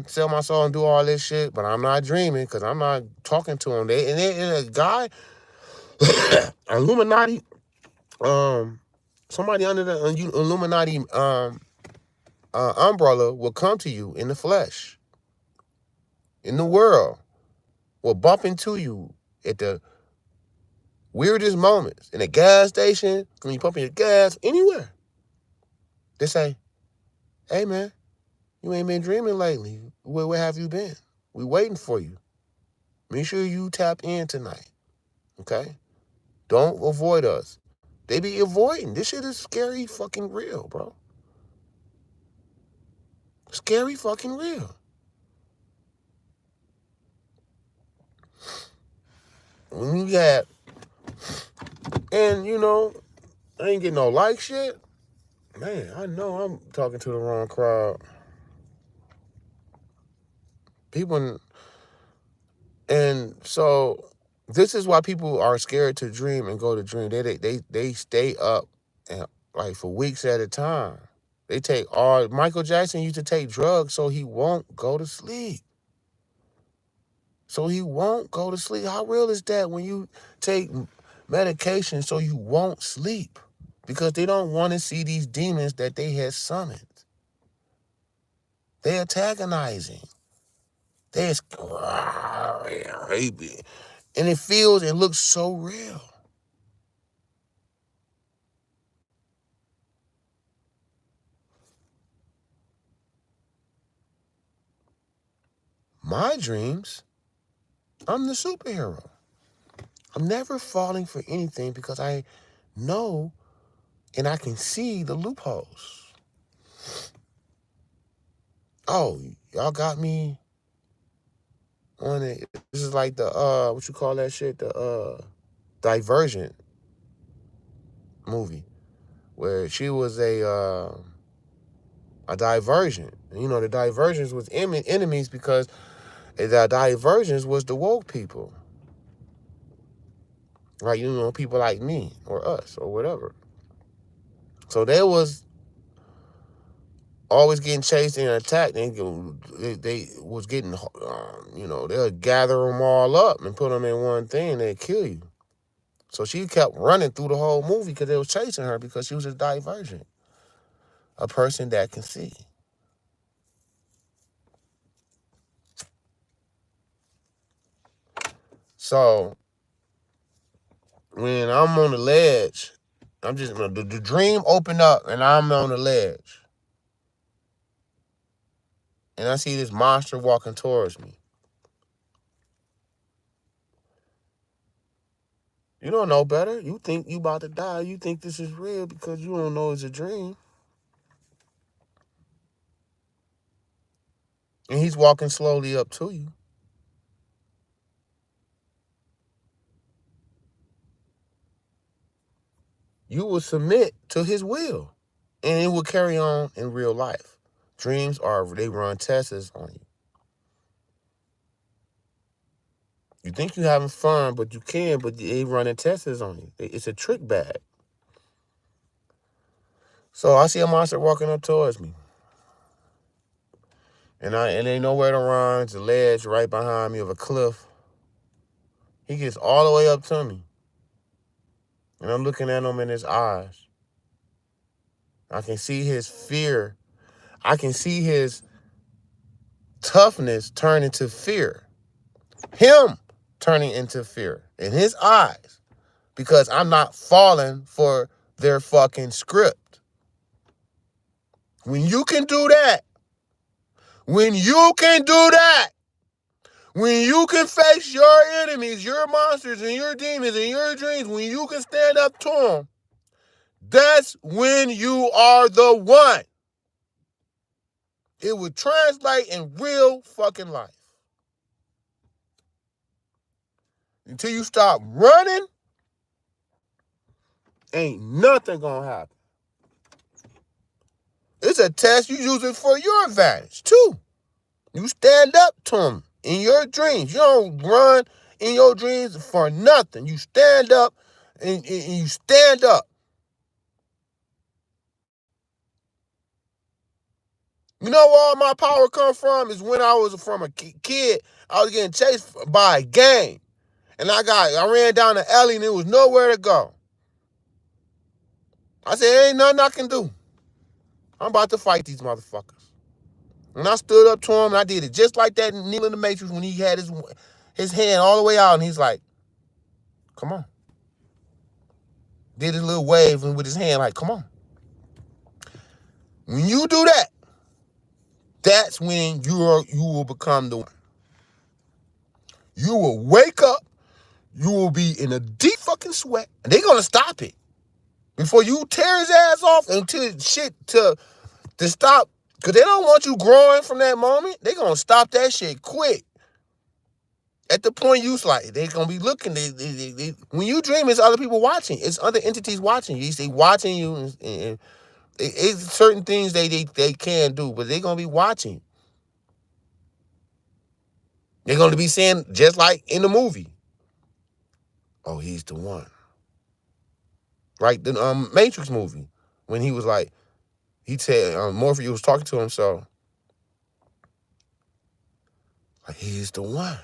sell my soul and do all this shit, but I'm not dreaming because I'm not talking to them. And a guy, Illuminati, somebody under the Illuminati umbrella will come to you in the flesh, in the world, will bump into you at the weirdest moments, in a gas station, when you pumping your gas, anywhere. They say, hey man, you ain't been dreaming lately. Where have you been? We waiting for you. Make sure you tap in tonight, okay? Don't avoid us. They be avoiding. This shit is scary fucking real, bro. Scary fucking real. When you got, and you know, I ain't getting no like shit. Man, I know I'm talking to the wrong crowd. People, and so this is why people are scared to dream and go to dream. They stay up and like for weeks at a time. They take all. Michael Jackson used to take drugs so he won't go to sleep. So he won't go to sleep. How real is that when you take medication so you won't sleep? Because they don't want to see these demons that they had summoned. They're antagonizing. They're, and it looks so real. My dreams, I'm the superhero. I'm never falling for anything because I know and I can see the loopholes. Oh, y'all got me on it. This is like the what you call that shit? The Divergent movie, where she was a divergent. You know, the divergents was enemies because the divergence was the woke people. Right, you know, people like me or us or whatever. So they was always getting chased and attacked. They was getting, you know, they'll gather them all up and put them in one thing. They'd kill you. So she kept running through the whole movie because they was chasing her because she was a divergent, a person that can see. So when I'm on the ledge, I'm just the dream opened up and I'm on the ledge, and I see this monster walking towards me. You don't know better. You think you about to die. You think this is real because you don't know it's a dream. and he's walking slowly up to you. You will submit to his will, and it will carry on in real life. Dreams they run tests on you. You think you're having fun, but they running tests on you. It's a trick bag. So I see a monster walking up towards me. And ain't nowhere to run. It's a ledge right behind me of a cliff. He gets all the way up to me. And I'm looking at him in his eyes. I can see his fear. I can see his toughness turn into fear. Him turning into fear in his eyes. Because I'm not falling for their fucking script. When you can do that, when you can face your enemies, your monsters, and your demons, and your dreams, when you can stand up to them, that's when you are the one. It would translate in real fucking life. Until you stop running, ain't nothing gonna happen. It's a test. You use it for your advantage, too. You stand up to them in your dreams. You don't run in your dreams for nothing. You stand up and you stand up. You know where all my power come from is when I was from a kid, I was getting chased by a gang. And I ran down the alley and there was nowhere to go. I said, ain't nothing I can do. I'm about to fight these motherfuckers. And I stood up to him and I did it just like that in Neil in the Matrix when he had his hand all the way out and he's like, come on. Did his little wave with his hand like, come on. When you do that, that's when you will become the one. You will wake up, you will be in a deep fucking sweat, and they're gonna stop it. Before you tear his ass off until shit to stop, because they don't want you growing from that moment. They're gonna stop that shit quick. At the point you like, they're gonna be looking. When you dream, it's other people watching. It's other entities watching you. They watching you, and it's certain things they can do, but they're gonna be watching. They're gonna be saying just like in the movie. Oh, he's the one. Right? The Matrix movie, when he was like, he said Morpheus was talking to himself. Like, he's the one.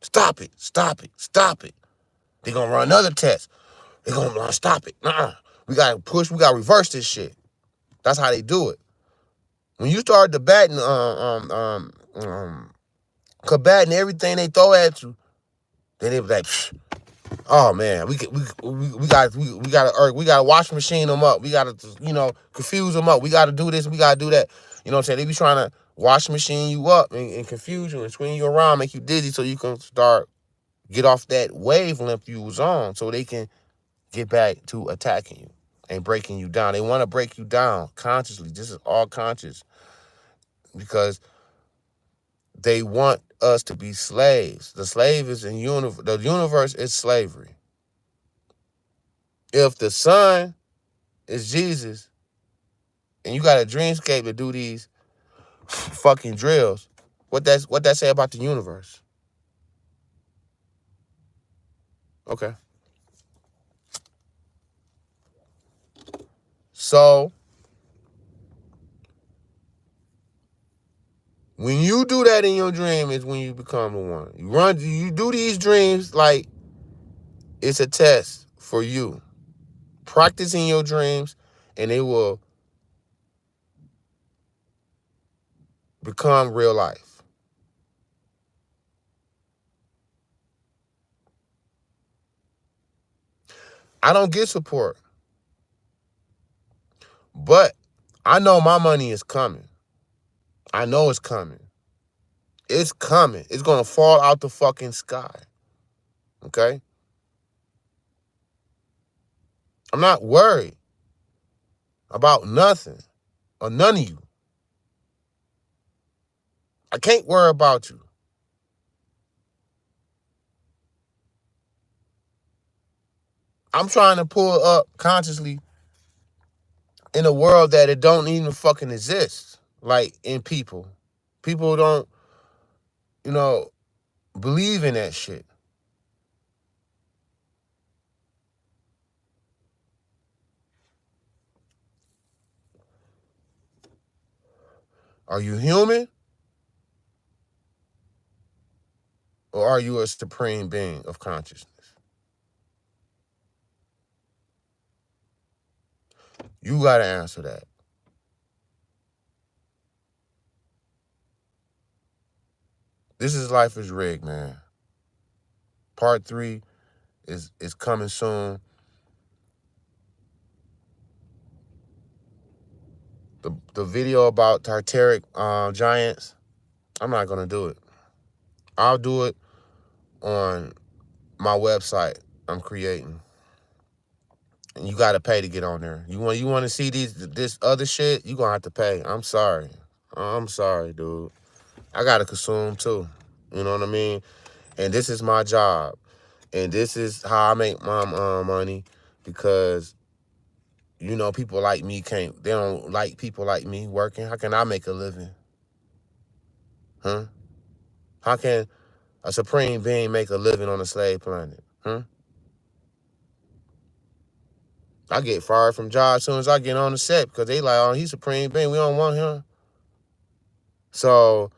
Stop it. Stop it. Stop it. They're gonna run another test. They're gonna stop it. We gotta push, we gotta reverse this shit. That's how they do it. When you start debating, combating everything they throw at you, then they be like, oh man, we gotta wash machine them up. We gotta confuse them up. We gotta do this. We gotta do that. You know what I'm saying? They be trying to wash machine you up and confuse you and swing you around, make you dizzy, so you can get off that wavelength you was on, so they can get back to attacking you and breaking you down. They want to break you down consciously. This is all conscious because they want us to be slaves. The slave is the universe is slavery. If the sun is Jesus and you got a dreamscape to do these fucking drills, what that say about the universe? Okay. So when you do that in your dream is when you become the one. You do these dreams like it's a test for you. Practice in your dreams and it will become real life. I don't get support, but I know my money is coming. I know it's coming. It's coming. It's going to fall out the fucking sky. Okay? I'm not worried about nothing or none of you. I can't worry about you. I'm trying to pull up consciously in a world that it don't even fucking exist. Like in people. People don't, you know, believe in that shit. Are you human? Or are you a supreme being of consciousness? You gotta answer that. This is Life is Rigged, man. Part 3 is coming soon. The video about Tartaric giants, I'm not gonna do it. I'll do it on my website I'm creating. And you gotta pay to get on there. You want to see this other shit, you gonna have to pay. I'm sorry. I'm sorry, dude. I gotta consume too. You know what I mean? And this is my job. And this is how I make my money, because you know people like me they don't like people like me working. How can I make a living? Huh? How can a supreme being make a living on a slave planet? Huh? I get fired from jobs as soon as I get on the set because they like, oh, he's supreme being. We don't want him. So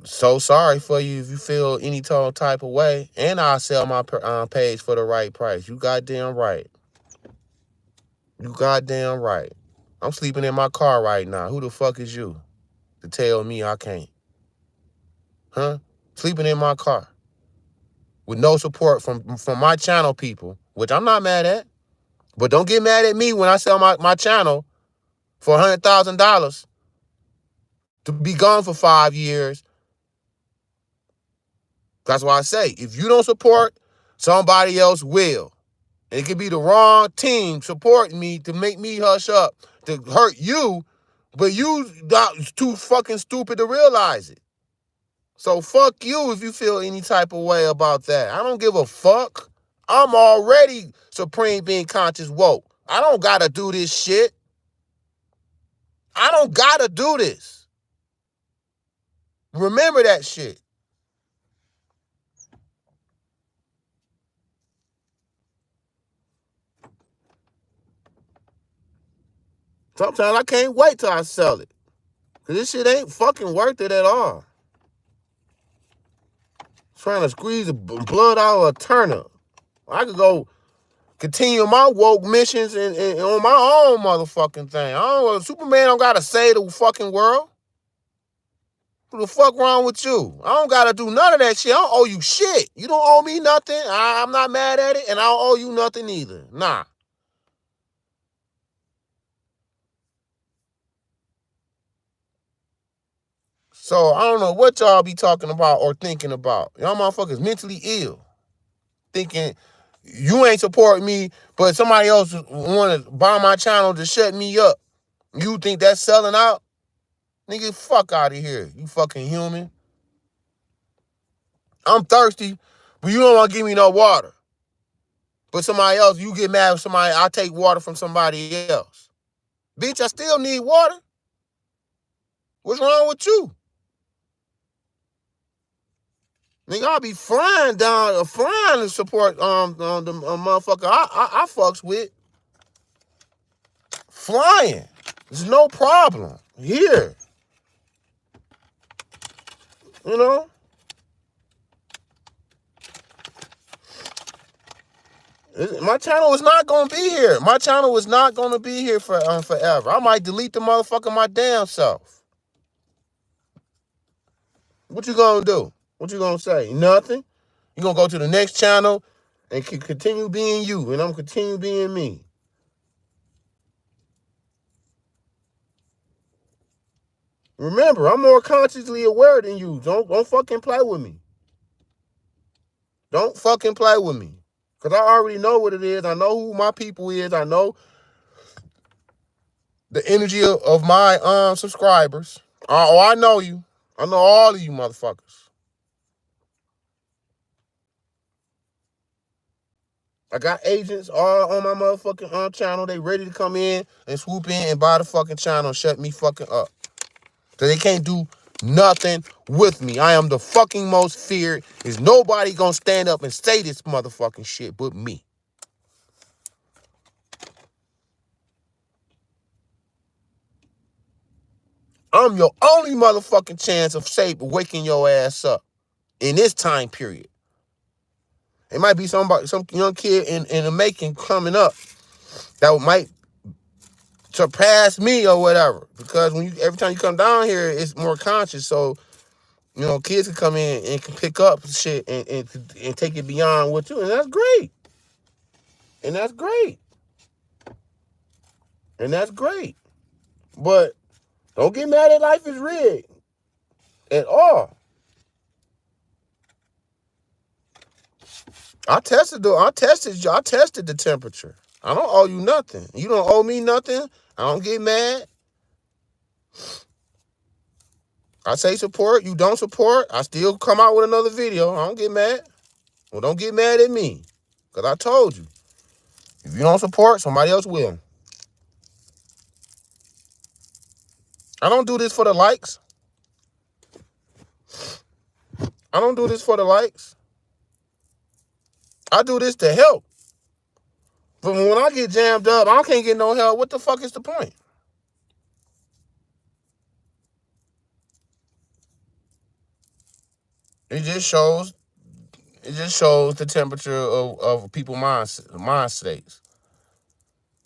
sorry for you if you feel any type of way. And I'll sell my page for the right price. You goddamn right. You goddamn right. I'm sleeping in my car right now. Who the fuck is you to tell me I can't? Huh? Sleeping in my car with no support from my channel people, which I'm not mad at. But don't get mad at me when I sell my channel for $100,000 to be gone for 5 years. That's why I say, if you don't support, somebody else will. And it could be the wrong team supporting me to make me hush up, to hurt you, but you too fucking stupid to realize it. So fuck you if you feel any type of way about that. I don't give a fuck. I'm already supreme being conscious woke. I don't gotta do this shit. I don't gotta do this. Remember that shit. Sometimes I can't wait till I sell it. Cause this shit ain't fucking worth it at all. Trying to squeeze the blood out of a turnip. I could go continue my woke missions and on my own motherfucking thing. Superman don't gotta save the fucking world. What the fuck wrong with you? I don't gotta do none of that shit. I don't owe you shit. You don't owe me nothing. I'm not mad at it, and I don't owe you nothing either. Nah. So I don't know what y'all be talking about or thinking about. Y'all motherfuckers mentally ill. Thinking you ain't supporting me, but somebody else want to buy my channel to shut me up. You think that's selling out? Nigga, fuck out of here. You fucking human. I'm thirsty, but you don't want to give me no water. But somebody else, you get mad with somebody, I take water from somebody else. Bitch, I still need water. What's wrong with you? Nigga, I'll be flying to support the motherfucker I fucks with. Flying. There's no problem. Here. You know? My channel is not gonna be here. My channel is not gonna be here for forever. I might delete the motherfucker my damn self. What you gonna do? What you gonna say? Nothing? You gonna go to the next channel and continue being you, and I'm continue being me. Remember, I'm more consciously aware than you. Don't fucking play with me. Don't fucking play with me. Because I already know what it is. I know who my people is. I know the energy of my subscribers. Oh, I know you. I know all of you motherfuckers. I got agents all on my motherfucking channel. They ready to come in and swoop in and buy the fucking channel and shut me fucking up. So they can't do nothing with me. I am the fucking most feared. Is nobody gonna stand up and say this motherfucking shit but me. I'm your only motherfucking chance of waking your ass up in this time period. It might be some young kid in the making coming up that might surpass me or whatever. Because every time you come down here, it's more conscious. So, kids can come in and can pick up shit and take it beyond what you, and that's great. And that's great. And that's great. But don't get mad at life is rigged at all. I tested the temperature. I don't owe you nothing. You don't owe me nothing. I don't get mad. I say support. You don't support. I still come out with another video. I don't get mad. Well, don't get mad at me. Because I told you. If you don't support, somebody else will. I don't do this for the likes. I don't do this for the likes. I do this to help. But when I get jammed up, I can't get no help. What the fuck is the point? It just shows the temperature of people's mind states.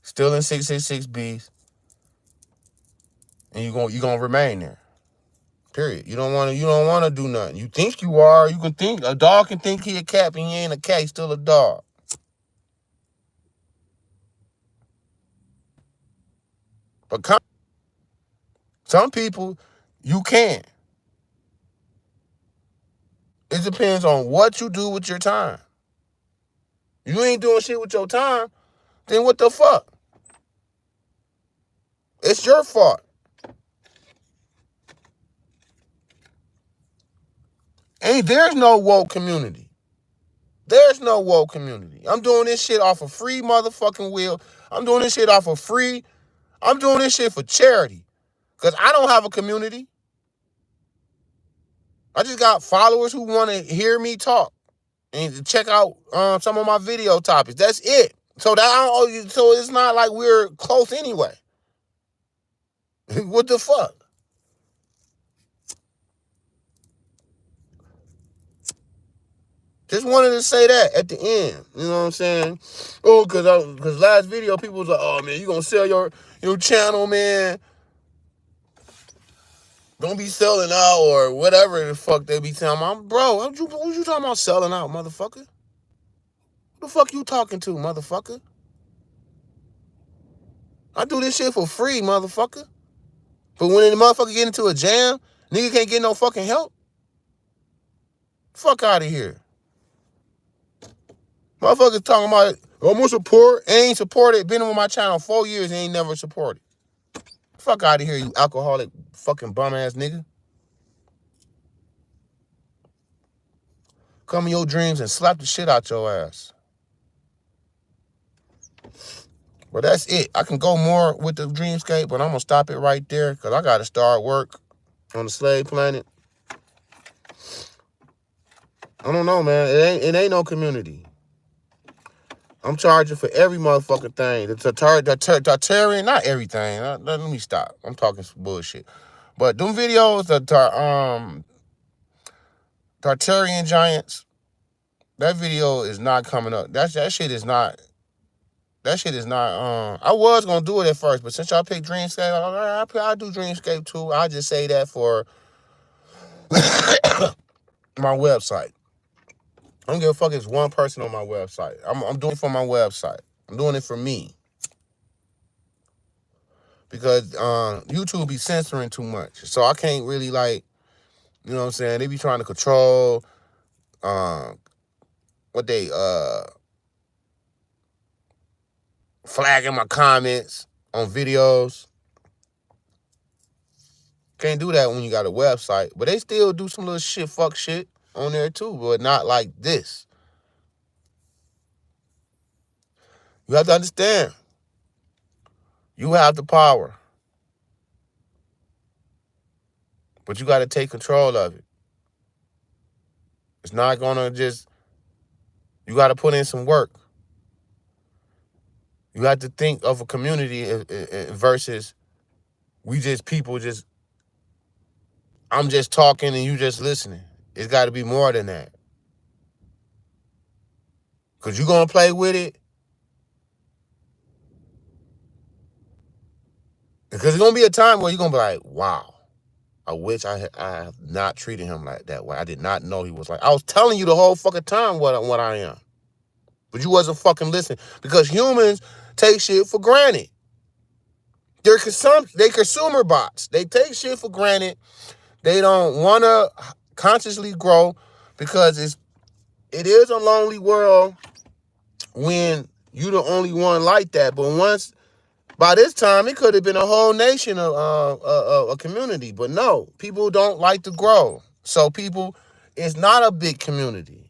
Still in 666Bs, and you're gonna remain there. Period. You don't wanna do nothing. You think you are. You can think a dog can think he a cat, and he ain't a cat. He's still a dog. But some people, you can't. It depends on what you do with your time. You ain't doing shit with your time, then what the fuck? It's your fault. There's no woke community. There's no woke community. I'm doing this shit off of free motherfucking will. I'm doing this shit off of free. I'm doing this shit for charity. Because I don't have a community. I just got followers who want to hear me talk and check out some of my video topics. That's it. So it's not like we're close anyway. What the fuck? Just wanted to say that at the end. You know what I'm saying? Oh, because last video, people was like, oh, man, you going to sell your channel, man. Don't be selling out or whatever the fuck they be telling me. Bro, what you talking about selling out, motherfucker? Who the fuck you talking to, motherfucker? I do this shit for free, motherfucker. But when the motherfucker get into a jam, nigga can't get no fucking help. Fuck out of here. Motherfuckers talking about, I'm gonna support, ain't supported, been on my channel 4 years, ain't never supported. Fuck out of here, you alcoholic fucking bum ass nigga. Come in your dreams and slap the shit out your ass. But that's it. I can go more with the Dreamscape, but I'm gonna stop it right there because I gotta start work on the slave planet. I don't know, man. It ain't no community. I'm charging for every motherfucking thing. The Tartarian, not everything. Let me stop. I'm talking some bullshit. But them videos, the Tartarian giants, that video is not coming up. That shit is not. That shit is not. I was gonna do it at first, but since y'all picked Dreamscape, I'll do Dreamscape too. I just say that for my website. I don't give a fuck if it's one person on my website. I'm doing it for my website. I'm doing it for me. Because YouTube be censoring too much. So I can't really you know what I'm saying? They be trying to control what they flagging my comments on videos. Can't do that when you got a website. But they still do some little shit, fuck shit on there too, but not like this. You have to understand. You have the power. But you got to take control of it. It's not going to just, you got to put in some work. You have to think of a community versus we just people just, I'm just talking and you just listening. It's got to be more than that. Because you're going to play with it. Because there's going to be a time where you're going to be like, wow, I wish I have not treated him like that way. I did not know he was like, I was telling you the whole fucking time what I am. But you wasn't fucking listening. Because humans take shit for granted. They consumer bots. They take shit for granted. They don't want to consciously grow because it is a lonely world when you the only one like that. But once, by this time, it could have been a whole nation of a community. But no, people don't like to grow. So it's not a big community.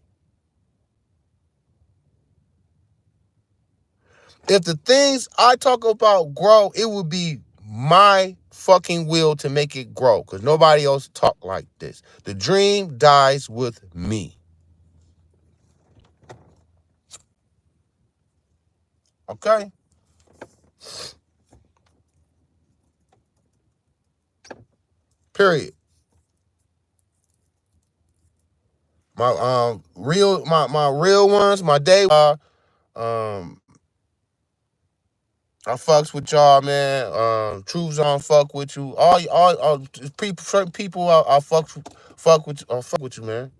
If the things I talk about grow, it would be my fucking will to make it grow because nobody else talk like this. The dream dies with me. Okay? Period. My real ones, my day I fucks with y'all, man. Truth Zone fuck with you. All certain people I fuck with you, man.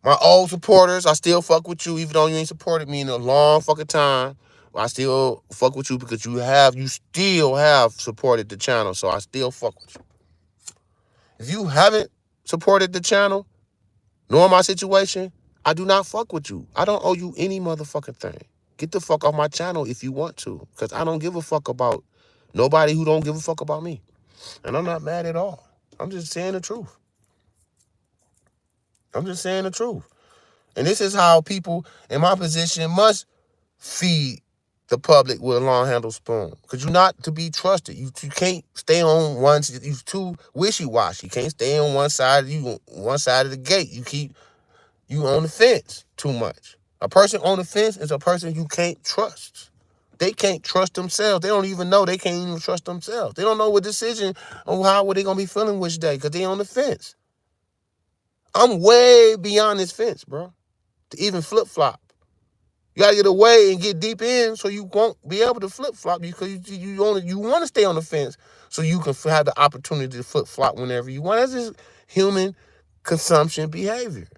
My old supporters, I still fuck with you, even though you ain't supported me in a long fucking time. I still fuck with you because you still have supported the channel, so I still fuck with you. If you haven't supported the channel, nor my situation, I do not fuck with you. I don't owe you any motherfucking thing. Get the fuck off my channel if you want to, because I don't give a fuck about nobody who don't give a fuck about me. And I'm not mad at all. I'm just saying the truth. I'm just saying the truth. And this is how people in my position must feed the public with a long handle spoon. Because you're not to be trusted. You can't stay on one, you're too wishy-washy. You can't stay on one side of the gate. You on the fence too much. A person on the fence is a person you can't trust. They can't trust themselves. They don't even know they can't even trust themselves. They don't know what decision on how they going to be feeling which day because they on the fence. I'm way beyond this fence, bro, to even flip-flop. You got to get away and get deep in so you won't be able to flip-flop because you want to stay on the fence so you can have the opportunity to flip-flop whenever you want. That's just human consumption behavior.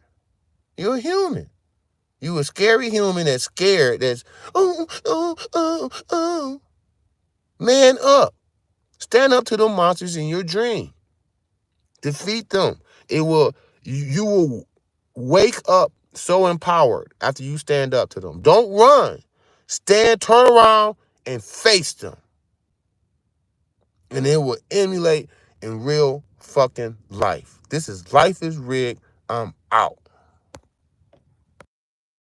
You're a human. You a scary human that's scared, that's, oh. Man up. Stand up to the monsters in your dream. Defeat them. You will wake up so empowered after you stand up to them. Don't run. Turn around and face them. And it will emulate in real fucking life. This is Life is Rigged. I'm out.